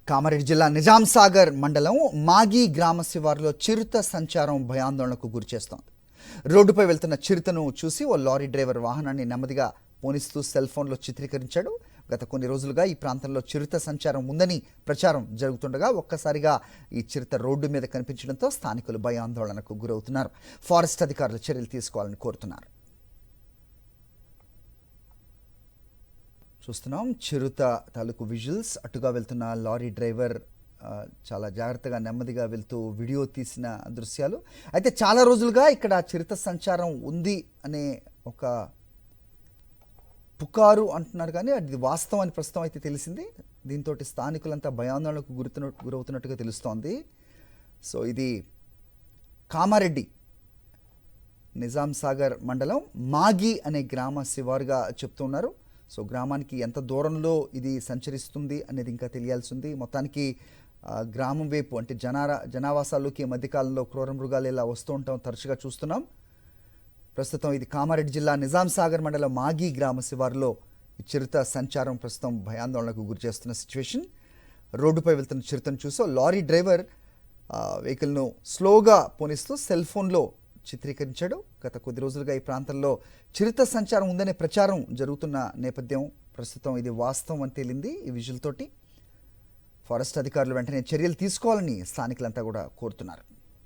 కామారెడ్డి జిల్లా నిజాం సాగర్ మండలం మాగి గ్రామ శివారులో చిరుత సంచారం భయాందోళనకు గురిచేస్తోంది. రోడ్డుపై వెళ్తున్న చిరుతను చూసి ఓ లారీ డ్రైవర్ వాహనాన్ని నెమ్మదిగా పోనిస్తూ సెల్ ఫోన్లో చిత్రీకరించాడు. గత కొన్ని రోజులుగా ఈ ప్రాంతంలో చిరుత సంచారం ఉందని ప్రచారం జరుగుతుండగా ఒక్కసారిగా ఈ చిరుత రోడ్డు మీద కనిపించడంతో స్థానికులు భయాందోళనకు గురవుతున్నారు. ఫారెస్ట్ అధికారులు చర్యలు తీసుకోవాలని కోరుతున్నారు. చూస్తున్నాం చిరుత తాలూకు విజువల్స్. అటుగా వెళ్తున్న లారీ డ్రైవర్ చాలా జాగ్రత్తగా నెమ్మదిగా వెళ్తూ వీడియో తీసిన దృశ్యాలు. అయితే చాలా రోజులుగా ఇక్కడ చిరుత సంచారం ఉంది అనే ఒక పుకారు అంటున్నారు, కానీ అది వాస్తవం అని ప్రస్తుతం అయితే తెలిసింది. దీంతో స్థానికులంతా భయాందోళనకు గురవుతున్నట్టుగా తెలుస్తోంది. సో ఇది కామారెడ్డి నిజాం సాగర్ మండలం మాగి అనే గ్రామ శివారుగా చెప్తున్నారు. సో గ్రామానికి ఎంత దూరంలో ఇది సంచరిస్తుంది అనేది ఇంకా తెలియాల్సి ఉంది. మొత్తానికి గ్రామం వైపు అంటే జనావాసాల్లోకి మధ్యకాలంలో క్రూర మృగాలు ఇలా వస్తూ ఉంటాం, తరచుగా చూస్తున్నాం. ప్రస్తుతం ఇది కామారెడ్డి జిల్లా నిజాం సాగర్ మండలం మాగి గ్రామ శివారులో చిరుత సంచారం ప్రస్తుతం భయాందోళనకు గురి చేస్తున్న సిచ్యువేషన్. రోడ్డుపై వెళ్తున్న చిరుతను చూసో లారీ డ్రైవర్ వెహికల్ను స్లోగా పోనిస్తూ సెల్ ఫోన్లో చిత్రీకరించాడు. గత కొద్ది రోజులుగా ఈ ప్రాంతంలో చిరుత సంచారం ఉందనే ప్రచారం జరుగుతున్న నేపథ్యం ప్రస్తుతం ఇది వాస్తవం అని తేలింది. ఈ విజువల్ తోటి ఫారెస్ట్ అధికారులు వెంటనే చర్యలు తీసుకోవాలని స్థానికులంతా కూడా కోరుతున్నారు.